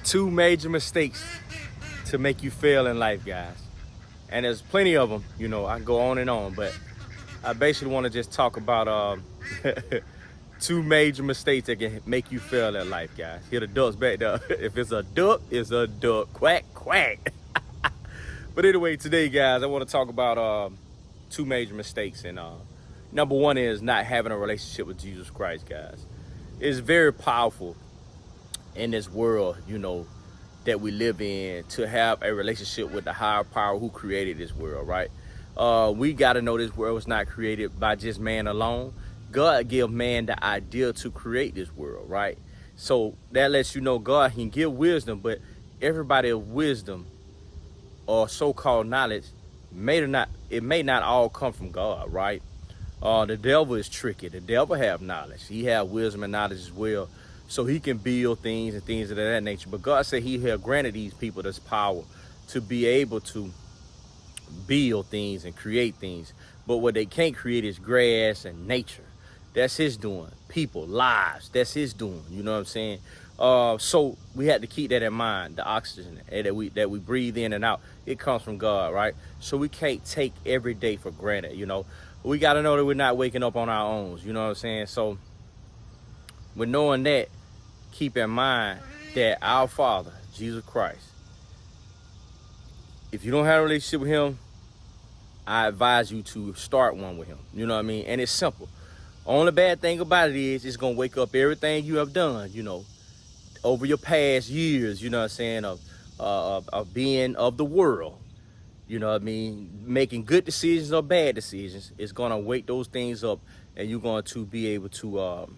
Two major mistakes to make you fail in life, guys. And there's plenty of them, you know, I can go on and on, but I basically want to just talk about two major mistakes that can make you fail in life, guys. Hear the ducks back there. If it's a duck, it's a duck. Quack, quack. But anyway, today, guys, I want to talk about two major mistakes. And number one is not having a relationship with Jesus Christ, guys. It's very powerful in this world, you know, that we live in, to have a relationship with the higher power who created this world, right? We got to know this world was not created by just man alone. God gave man the idea to create this world, right? So that lets you know God can give wisdom, but everybody of wisdom or so-called knowledge may not all come from God, right? The devil is tricky. The devil have knowledge. He have wisdom and knowledge as well. So he can build things and things of that nature. But God said he had granted these people this power to be able to build things and create things. But what they can't create is grass and nature. That's his doing. People, lives, that's his doing. You know what I'm saying? So we had to keep that in mind. The oxygen that we breathe in and out, it comes from God, right? So we can't take every day for granted, you know. We got to know that we're not waking up on our own, you know what I'm saying? So with knowing that, keep in mind that our Father, Jesus Christ, if you don't have a relationship with him, I advise you to start one with him. You know what I mean? And it's simple. Only bad thing about it is it's going to wake up everything you have done, you know, over your past years, you know what I'm saying, of being of the world. You know what I mean? Making good decisions or bad decisions. It's going to wake those things up, and you're going to be able to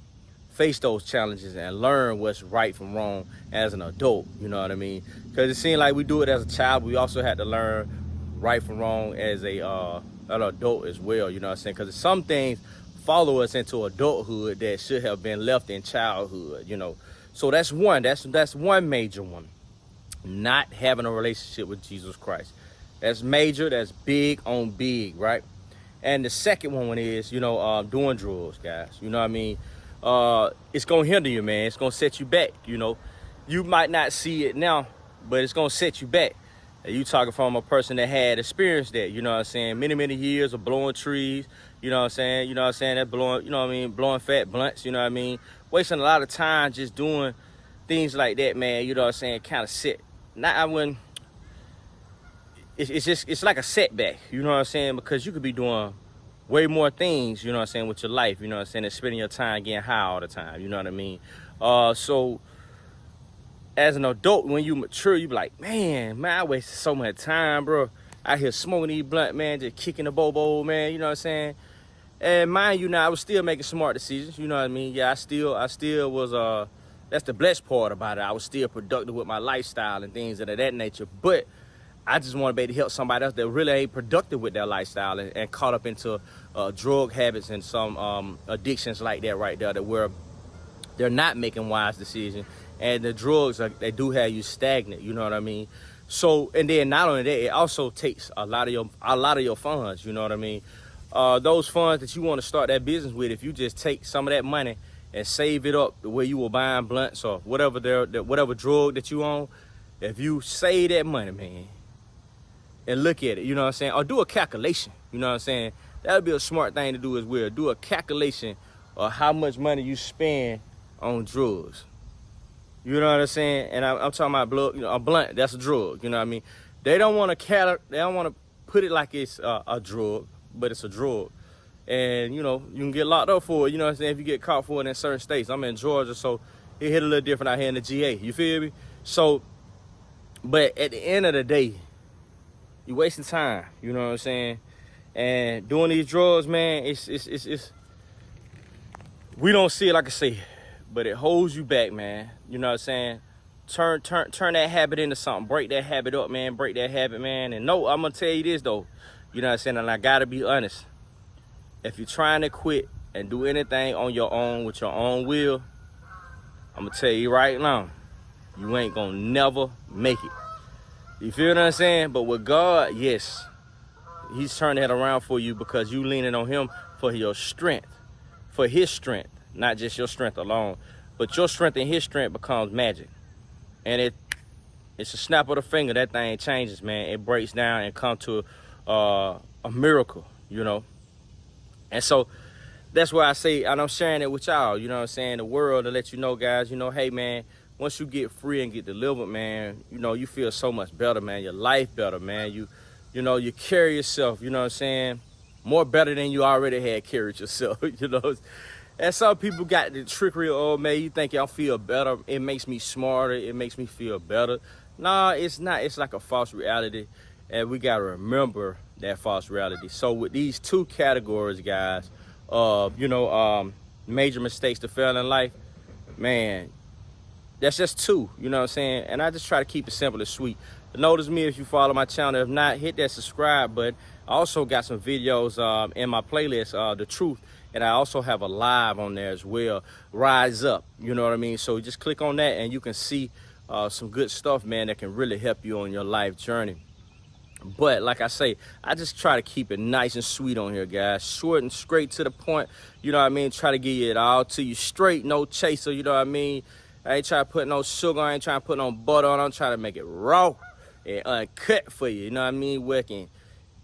face those challenges and learn what's right from wrong as an adult. You know what I mean? Because it seems like we do it as a child, but we also had to learn right from wrong as an adult as well. You know what I'm saying? Because some things follow us into adulthood that should have been left in childhood, you know. So that's one. That's one major one. Not having a relationship with Jesus Christ. That's major. That's big on big, right? And the second one is, you know, doing drugs, guys. You know what I mean? It's going to hinder you, man. It's going to set you back, you know. You might not see it now, but it's going to set you back. And you talking from a person that had experienced that, you know what I'm saying? Many, many years of blowing trees, you know what I'm saying? You know what I'm saying? That blowing, you know what I mean? Blowing fat blunts, you know what I mean? Wasting a lot of time just doing things like that, man. You know what I'm saying? Kind of set. Not, I wouldn't. It's like a setback, you know what I'm saying? Because you could be doing way more things, you know what I'm saying, with your life, you know what I'm saying, and spending your time getting high all the time, you know what I mean? So as an adult, when you mature, you be like, man, I wasted so much time, bro. Out here smoking these blunt, man, just kicking the bobo, man, you know what I'm saying? And mind you, now I was still making smart decisions, you know what I mean? Yeah, I still was, that's the blessed part about it. I was still productive with my lifestyle and things of that nature, but I just want to be able to help somebody else that really ain't productive with their lifestyle and caught up into drug habits and some addictions like that right there, that where they're not making wise decisions, and the drugs they do have you stagnant, you know what I mean? So, and then not only that, it also takes a lot of your funds, you know what I mean? Those funds that you want to start that business with, if you just take some of that money and save it up the way you were buying blunts or whatever whatever drug that you own, if you save that money, man, and look at it, you know what I'm saying? Or do a calculation, you know what I'm saying? That would be a smart thing to do as well. Do a calculation of how much money you spend on drugs. You know what I'm saying? And I'm talking about blood, you know, a blunt, that's a drug, you know what I mean? They don't want to put it like it's a drug, but it's a drug. And, you know, you can get locked up for it, you know what I'm saying, if you get caught for it in certain states. I'm in Georgia, so it hit a little different out here in the GA, you feel me? So, but at the end of the day, you wasting time, you know what I'm saying? And doing these drugs, man, it's we don't see it like I say, but it holds you back, man. You know what I'm saying? Turn that habit into something. Break that habit up, man. Break that habit, man. And no, I'm gonna tell you this though. You know what I'm saying? And I gotta be honest. If you're trying to quit and do anything on your own with your own will, I'm gonna tell you right now, you ain't gonna never make it. You feel what I'm saying? But with God, yes, he's turning that around for you because you leaning on him for your strength, for his strength, not just your strength alone, but your strength and his strength becomes magic. And It's a snap of the finger. That thing changes, man. It breaks down and come to a miracle, you know. And so that's why I say, and I'm sharing it with y'all, you know what I'm saying, the world, to let you know, guys, you know, hey, man, once you get free and get delivered, man, you know, you feel so much better, man. Your life better, man. You know, you carry yourself, you know what I'm saying, more better than you already had carried yourself, you know. And some people got the trickery of, oh, man, you think y'all feel better. It makes me smarter. It makes me feel better. Nah, it's not. It's like a false reality. And we got to remember that false reality. So with these two categories, guys, you know, major mistakes to fail in life, man, that's just two, you know what I'm saying? And I just try to keep it simple and sweet. Notice me if you follow my channel. If not, hit that subscribe button. I also got some videos in my playlist, The Truth, and I also have a live on there as well, Rise Up, you know what I mean? So just click on that and you can see some good stuff, man, that can really help you on your life journey. But like I say, I just try to keep it nice and sweet on here, guys. Short and straight to the point, you know what I mean? Try to give you it all to you straight, no chaser, you know what I mean? I ain't trying to put no sugar, I ain't trying to put no butter on. I'm trying to make it raw and uncut for you, you know what I mean? Working.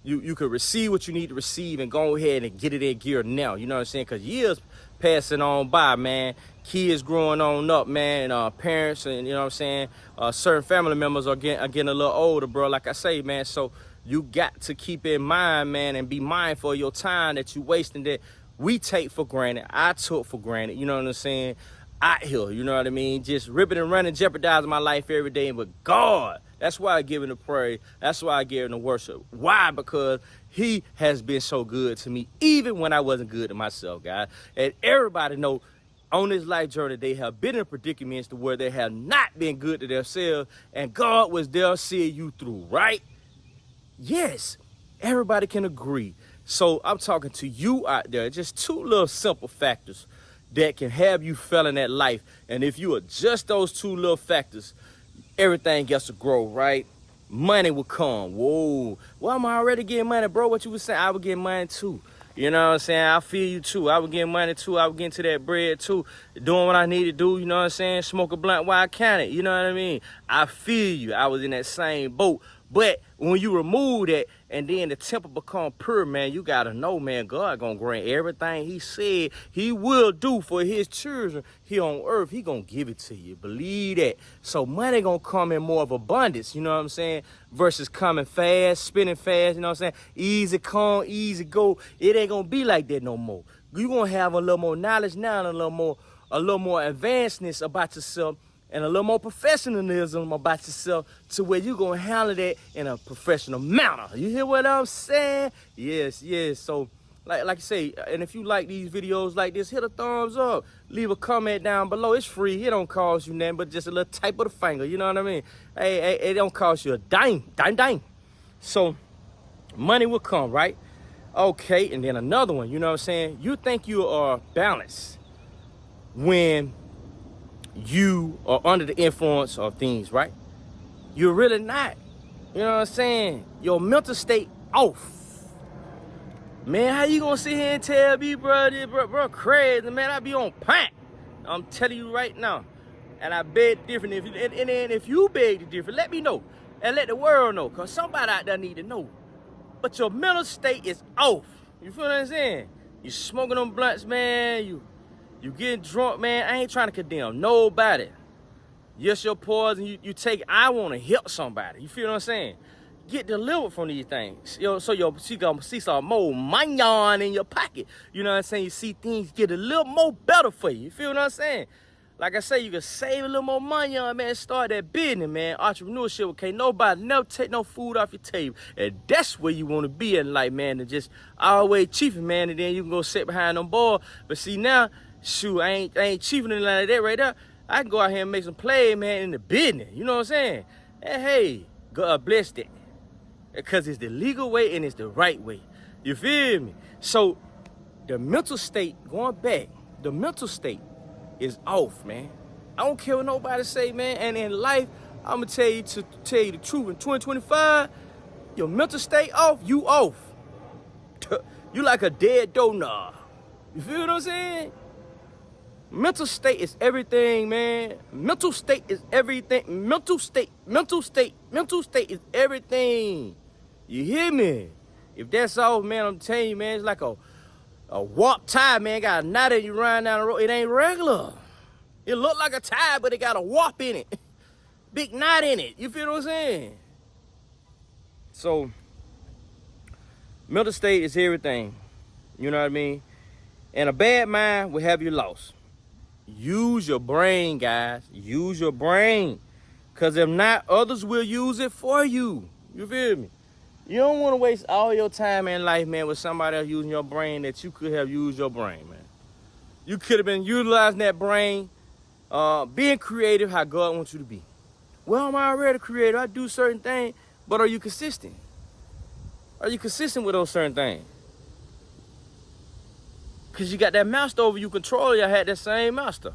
You can receive what you need to receive and go ahead and get it in gear now, you know what I'm saying? Because years passing on by, man. Kids growing on up, man. Parents and, you know what I'm saying, certain family members are getting a little older, bro. Like I say, man, so you got to keep in mind, man, and be mindful of your time that you wasting, that we take for granted. I took for granted, you know what I'm saying? Out here, you know what I mean? Just ripping and running, jeopardizing my life every day. But God, that's why I give him the praise. That's why I give him the worship. Why? Because he has been so good to me, even when I wasn't good to myself, guys. And everybody know on this life journey, they have been in predicaments to where they have not been good to themselves, and God was there seeing you through, right? Yes, everybody can agree. So I'm talking to you out there, just two little simple factors that can have you failing that life. And if you adjust those two little factors, everything gets to grow, right? Money will come. Whoa. Well, I'm already getting money, bro. What you was saying, I would get money too. You know what I'm saying? I feel you too. I would get money too. I would get into that bread too. Doing what I need to do, you know what I'm saying? Smoke a blunt while I count it. You know what I mean? I feel you. I was in that same boat. But when you remove that and then the temple become pure, man, you got to know, man, God going to grant everything he said he will do for his children here on earth. He going to give it to you. Believe that. So money going to come in more of abundance, you know what I'm saying, versus coming fast, spending fast, you know what I'm saying? Easy come, easy go. It ain't going to be like that no more. You going to have a little more knowledge now and a little more advancedness about yourself, and a little more professionalism about yourself, to where you're going to handle that in a professional manner. You hear what I'm saying? Yes, yes. So, like I say, and if you like these videos like this, hit a thumbs up. Leave a comment down below. It's free. It don't cost you nothing but just a little type of the finger. You know what I mean? Hey, it don't cost you a dime. So, money will come, right? Okay, and then another one, you know what I'm saying? You think you are balanced when you are under the influence of things, right? You're really not. You know what I'm saying? Your mental state off. Man, how you gonna sit here and tell me, bro, crazy, man? I be on point. I'm telling you right now. And I beg different. And then if you beg different, let me know. And let the world know. Because somebody out there need to know. But your mental state is off. You feel what I'm saying? You smoking them blunts, man. You getting drunk, man. I ain't trying to condemn nobody. Yes, your poison, you take, I want to help somebody. You feel what I'm saying? Get delivered from these things. So you gonna see some more money in your pocket. You know what I'm saying? You see things get a little more better for you. You feel what I'm saying? Like I say, you can save a little more money on, man. Start that business, man. Entrepreneurship, okay? Nobody never take no food off your table. And that's where you want to be in life, man. And just always chiefing, man. And then you can go sit behind them boys. But see, now, shoot, I ain't chiefing anything like that right there. I can go out here and make some play, man, in the business. You know what I'm saying? And hey, God bless that. Because it's the legal way and it's the right way. You feel me? So, the mental state, going back, the mental state is off, man. I don't care what nobody say, man. And in life, I'm gonna tell you the truth. In 2025, your mental state off, you off. You like a dead doorknob. You feel what I'm saying? Mental state is everything, man. Mental state is everything. Mental state is everything. You hear me? If that's all, man, I'm telling you, man, it's like a warp tire, man. Got a knot in you riding down the road. It ain't regular. It look like a tire, but it got a warp in it. Big knot in it. You feel what I'm saying? So, mental state is everything. You know what I mean? And a bad mind will have you lost. Use your brain, guys. Use your brain. Because if not, others will use it for you. You feel me? You don't want to waste all your time in life, man, with somebody else using your brain that you could have used your brain, man. You could have been utilizing that brain, being creative how God wants you to be. Well, I'm already creative. I do certain things. But are you consistent? Are you consistent with those certain things? Because you got that master over you, control. You had that same master.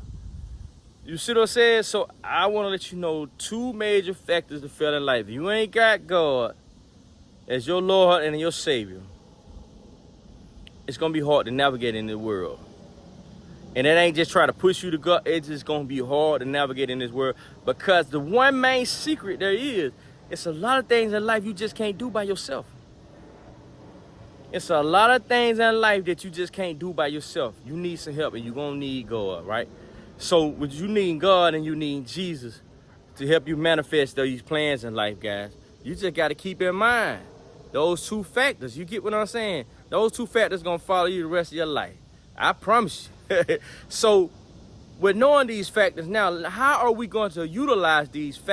You see what I'm saying? So I want to let you know 2 major factors to fail in life. If you ain't got God as your Lord and your Savior, it's going to be hard to navigate in this world. And it ain't just try to push you to God. It's just going to be hard to navigate in this world. Because the one main secret there is, it's a lot of things in life you just can't do by yourself. It's a lot of things in life that you just can't do by yourself. You need some help, and you're going to need God, right? So with you need God and you need Jesus to help you manifest these plans in life, guys. You just got to keep in mind those 2 factors. You get what I'm saying? Those 2 factors going to follow you the rest of your life. I promise you. So with knowing these factors now, how are we going to utilize these factors?